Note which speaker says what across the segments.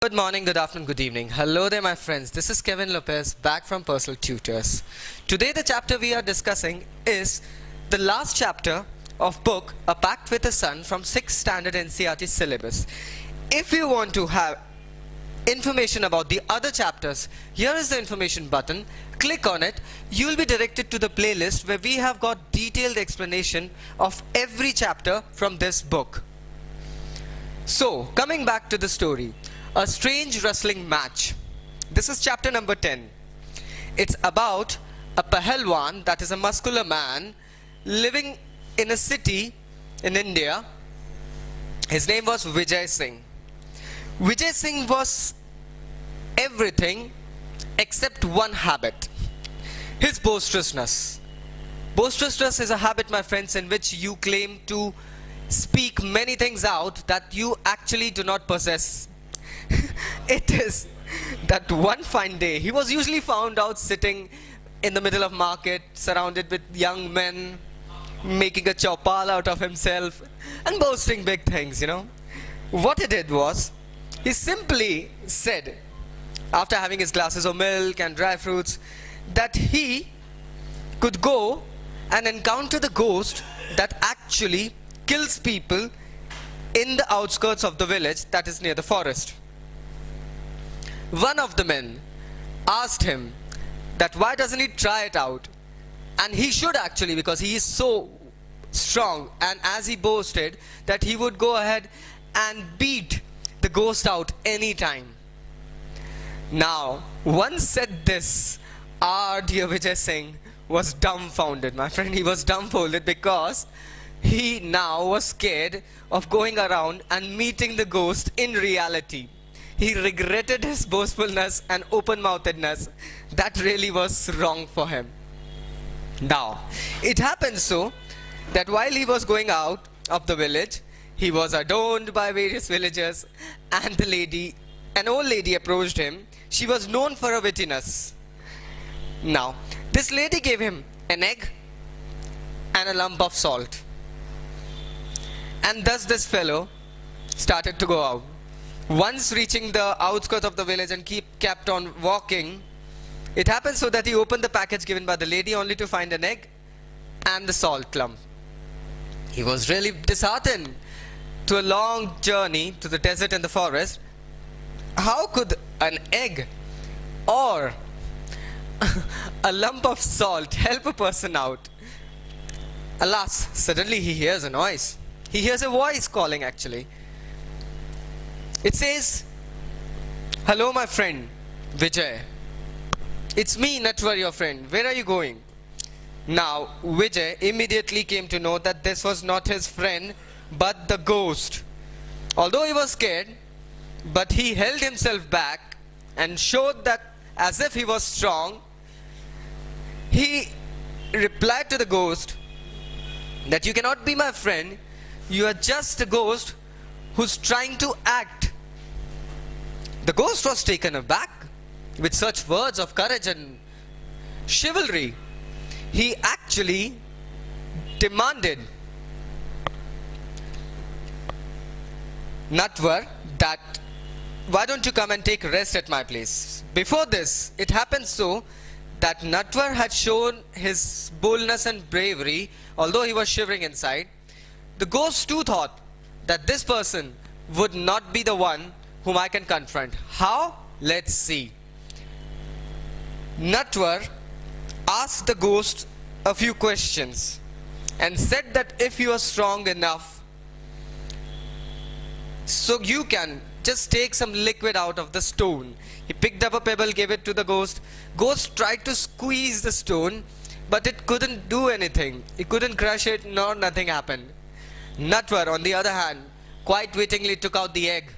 Speaker 1: Good morning, good afternoon, good evening. Hello there, my friends. This is Kevin Lopez, back from Personal Tutors. Today, the chapter we are discussing is the last chapter of book A Pact with the Sun from 6th Standard NCERT syllabus. If you want to have information about the other chapters, here is the information button. Click on it. You will be directed to the playlist where we have got detailed explanation of every chapter from this book. So, coming back to the story. A strange wrestling match. This is chapter number 10. It's about a pahalwan, that is a muscular man, living in a city in India. His name was Vijay Singh. Vijay Singh was everything except one habit. His boisterousness. Boisterousness is a habit, my friends, in which you claim to speak many things out that you actually do not possess. It is that one fine day he was usually found out sitting in the middle of market, surrounded with young men, making a chopal out of himself and boasting big things, What he did was, he simply said, after having his glasses of milk and dry fruits, that he could go and encounter the ghost that actually kills people in the outskirts of the village that is near the forest. One of the men asked him that why doesn't he try it out? And he should actually, because he is so strong, and as he boasted that he would go ahead and beat the ghost out anytime. Now, once said this, our dear Vijay Singh was dumbfounded. My friend, he was dumbfounded because he now was scared of going around and meeting the ghost in reality. He regretted his boastfulness and open-mouthedness. That really was wrong for him. Now, it happened so that while he was going out of the village, he was adorned by various villagers, and an old lady approached him. She was known for her wittiness. Now, this lady gave him an egg and a lump of salt. And thus this fellow started to go out. Once reaching the outskirts of the village and kept on walking, it happened so that he opened the package given by the lady only to find an egg and the salt lump. He was really disheartened to a long journey to the desert and the forest. How could an egg or a lump of salt help a person out? Alas, suddenly he hears a noise. He hears a voice calling actually. It says, "Hello, my friend, Vijay. It's me, Natwar, your friend. Where are you going?" Now, Vijay immediately came to know that this was not his friend, but the ghost. Although he was scared, but he held himself back and showed that as if he was strong. He replied to the ghost that you cannot be my friend. You are just a ghost who's trying to act. The ghost was taken aback with such words of courage and chivalry. He actually demanded Natwar that why don't you come and take rest at my place. Before this, it happened so that Natwar had shown his boldness and bravery, although he was shivering inside. The ghost too thought that this person would not be the one whom I can confront. How? Let's see. Natwar asked the ghost a few questions and said that if you are strong enough, so you can just take some liquid out of the stone. He picked up a pebble, gave it to the ghost. Ghost tried to squeeze the stone, but it couldn't do anything. It couldn't crush it, nor nothing happened. Natwar, on the other hand, quite wittingly took out the egg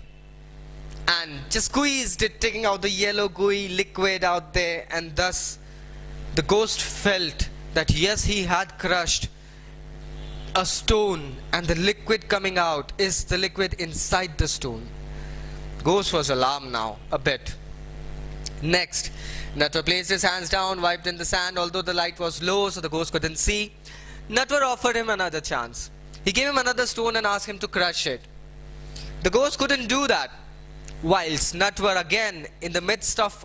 Speaker 1: and just squeezed it, taking out the yellow gooey liquid out there, and thus the ghost felt that yes, he had crushed a stone, and the liquid coming out is the liquid inside the stone. Ghost was alarmed now, a bit. Next, Natwar placed his hands down, wiped in the sand, although the light was low so the ghost couldn't see. Natwar offered him another chance. He gave him another stone and asked him to crush it. The ghost couldn't do that. whilst Natwar again, in the midst of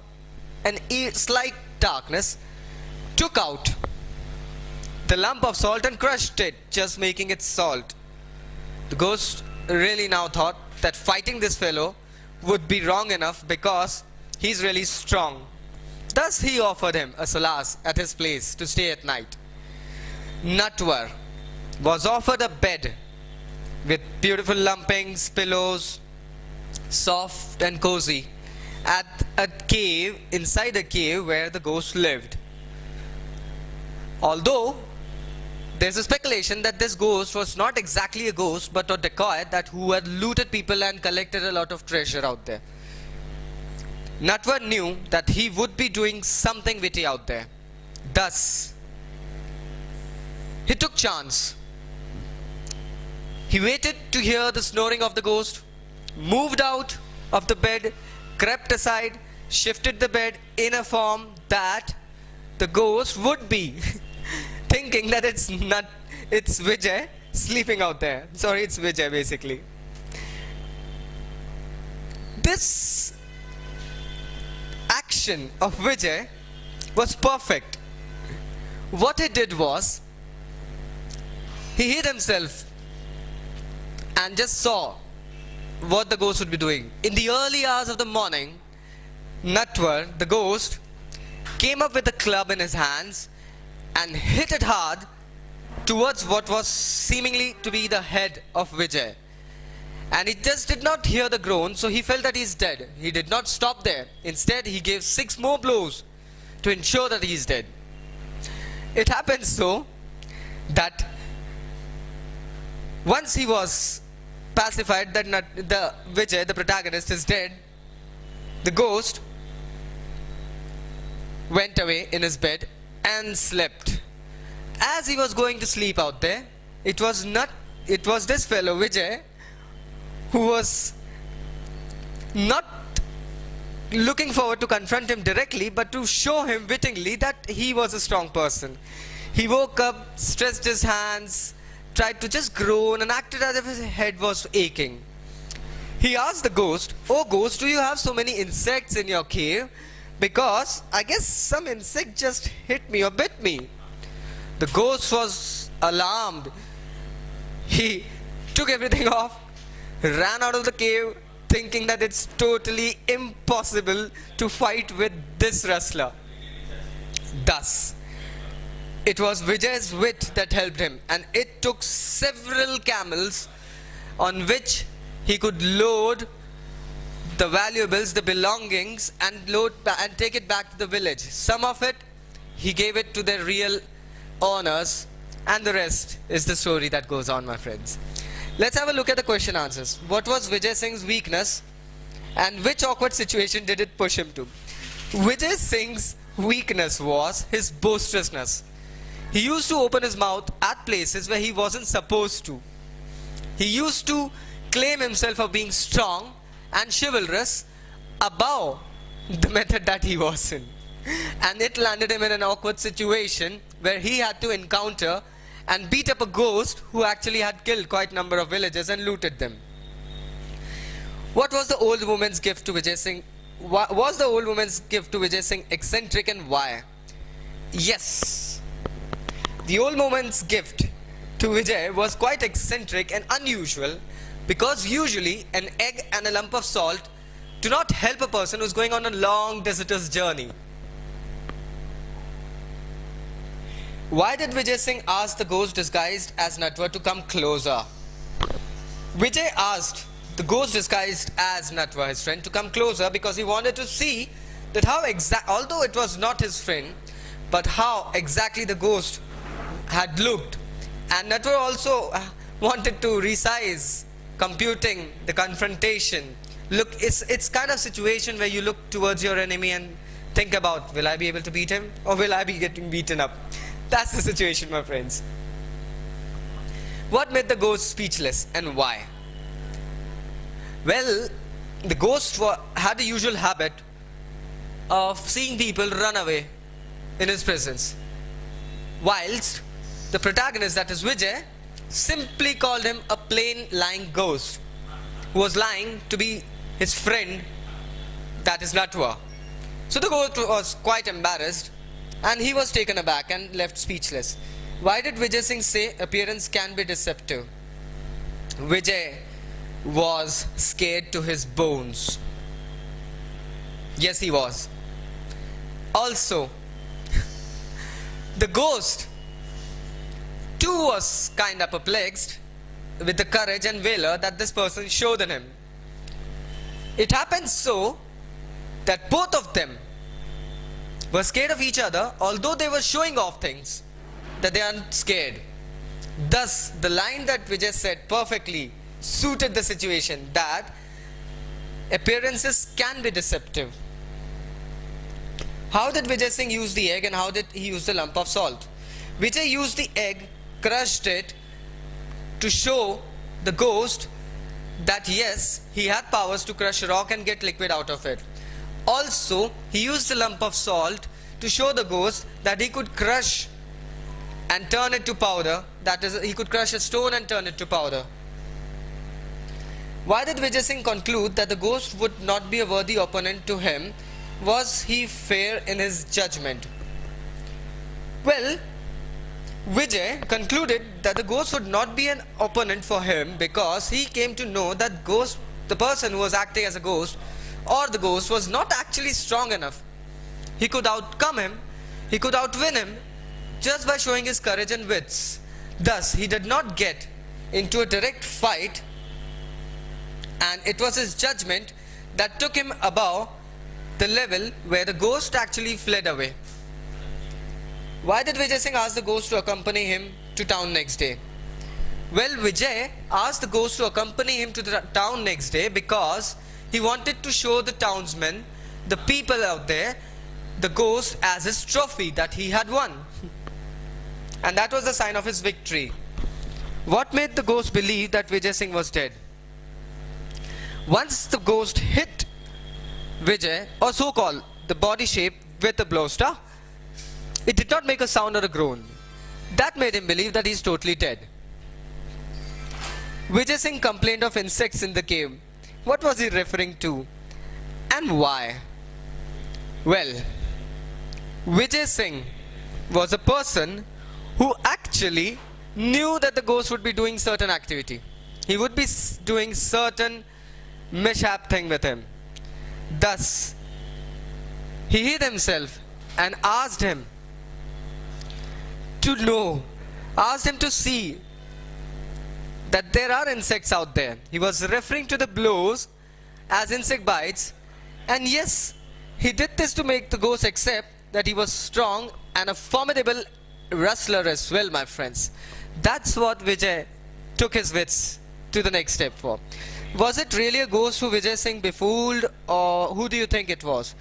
Speaker 1: an slight darkness, took out the lump of salt and crushed it, just making it salt. The ghost really now thought that fighting this fellow would be wrong enough because he's really strong. Thus he offered him a solace at his place to stay at night. Natwar was offered a bed with beautiful lumpings, pillows, soft and cozy, at a cave, inside a cave where the ghost lived. Although there's a speculation that this ghost was not exactly a ghost but a dacoit that who had looted people and collected a lot of treasure out there. Natwar knew that he would be doing something witty out there. Thus, he took chance. He waited to hear the snoring of the ghost, moved out of the bed, crept aside, shifted the bed in a form that the ghost would be thinking that it's Vijay sleeping out there. Sorry, it's Vijay basically. This action of Vijay was perfect. What he did was, he hid himself and just saw what the ghost would be doing. In the early hours of the morning, Natwar, the ghost, came up with a club in his hands and hit it hard towards what was seemingly to be the head of Vijay. And he just did not hear the groan, so he felt that he's dead. He did not stop there. Instead, he gave 6 more blows to ensure that he's dead. It happened so that once he was pacified that the Vijay, the protagonist, is dead, the ghost went away in his bed and slept. As he was going to sleep out there, it was this fellow Vijay who was not looking forward to confront him directly, but to show him wittingly that he was a strong person. He woke up, stretched his hands, tried to just groan and acted as if his head was aching. He asked the ghost, "Oh ghost, do you have so many insects in your cave? Because I guess some insect just hit me or bit me." The ghost was alarmed. He took everything off, ran out of the cave, thinking that it's totally impossible to fight with this wrestler. Thus, it was Vijay's wit that helped him, and it took several camels on which he could load the valuables, the belongings, and take it back to the village. Some of it, he gave it to their real owners, and the rest is the story that goes on, my friends. Let's have a look at the question answers. What was Vijay Singh's weakness, and which awkward situation did it push him to? Vijay Singh's weakness was his boisterousness. He used to open his mouth at places where he wasn't supposed to. He used to claim himself of being strong and chivalrous above the method that he was in. And it landed him in an awkward situation where he had to encounter and beat up a ghost who actually had killed quite a number of villagers and looted them. What was the old woman's gift to Vijay Singh? Was the old woman's gift to Vijay Singh eccentric, and why? Yes. The old woman's gift to Vijay was quite eccentric and unusual, because usually an egg and a lump of salt do not help a person who's going on a long deserter's journey. Why did Vijay Singh ask the ghost disguised as Natwar to come closer? Vijay asked the ghost disguised as Natwar, his friend, to come closer because he wanted to see that although it was not his friend, but how exactly the ghost had looked. And Natwar also wanted to resize, computing the confrontation. Look, it's kind of situation where you look towards your enemy and think about, will I be able to beat him or will I be getting beaten up? That's the situation, my friends. What made the ghost speechless and why? Well, the ghost had the usual habit of seeing people run away in his presence, whilst the protagonist, that is Vijay, simply called him a plain lying ghost who was lying to be his friend, that is Natwa. So the ghost was quite embarrassed and he was taken aback and left speechless. Why did Vijay Singh say appearance can be deceptive? Vijay was scared to his bones. Yes, he was. Also, the ghost too was kind of perplexed with the courage and valor that this person showed in him. It happened so that both of them were scared of each other, although they were showing off things that they aren't scared. Thus, the line that Vijay said perfectly suited the situation, that appearances can be deceptive. How did Vijay Singh use the egg and how did he use the lump of salt? Vijay used the egg, crushed it to show the ghost that yes, he had powers to crush rock and get liquid out of it. Also, he used the lump of salt to show the ghost that he could crush and turn it to powder. That is, he could crush a stone and turn it to powder. Why did Vijay Singh conclude that the ghost would not be a worthy opponent to him? Was he fair in his judgment? Well, Vijay concluded that the ghost would not be an opponent for him because he came to know that the person who was acting as a ghost or the ghost was not actually strong enough. He could outcome him, he could outwin him just by showing his courage and wits. Thus, he did not get into a direct fight, and it was his judgment that took him above the level where the ghost actually fled away. Why did Vijay Singh ask the ghost to accompany him to town next day? Well, Vijay asked the ghost to accompany him to the town next day because he wanted to show the townsmen, the people out there, the ghost as his trophy that he had won. And that was the sign of his victory. What made the ghost believe that Vijay Singh was dead? Once the ghost hit Vijay, or so-called the body shape, with a blowstar, it did not make a sound or a groan. That made him believe that he is totally dead. Vijay Singh complained of insects in the cave. What was he referring to? And why? Well, Vijay Singh was a person who actually knew that the ghost would be doing certain activity. He would be doing certain mishap thing with him. Thus, he hid himself and asked him to know, asked him to see that there are insects out there. He was referring to the blows as insect bites, and yes, he did this to make the ghost accept that he was strong and a formidable wrestler as well, my friends. That's what Vijay took his wits to the next step for. Was it really a ghost who Vijay Singh befooled, or who do you think it was?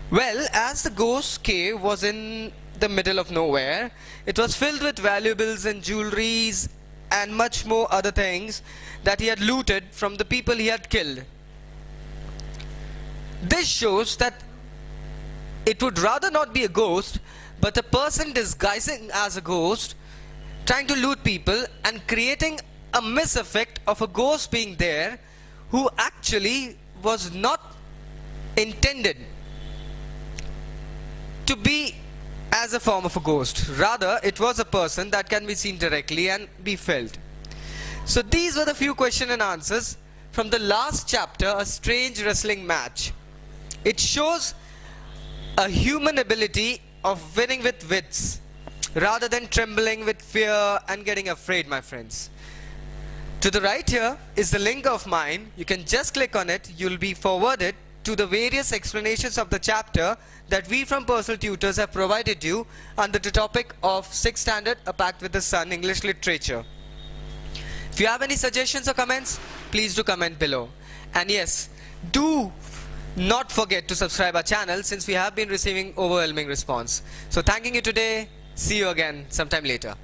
Speaker 1: Well, as the ghost cave was in the middle of nowhere, it was filled with valuables and jewelries and much more other things that he had looted from the people he had killed. This shows that it would rather not be a ghost, but a person disguising as a ghost, trying to loot people and creating a mis-effect of a ghost being there who actually was not intended to be as a form of a ghost. Rather, it was a person that can be seen directly and be felt. So these were the few question and answers from the last chapter, A Strange Wrestling Match. It shows a human ability of winning with wits rather than trembling with fear and getting afraid, my friends. To the right here is the link of mine. You can just click on it. You'll be forwarded to the various explanations of the chapter that we from Personal Tutors have provided you under the topic of 6th Standard, A Pact with the Sun, English Literature. If you have any suggestions or comments, please do comment below. And yes, do not forget to subscribe our channel since we have been receiving overwhelming response. So thanking you today. See you again sometime later.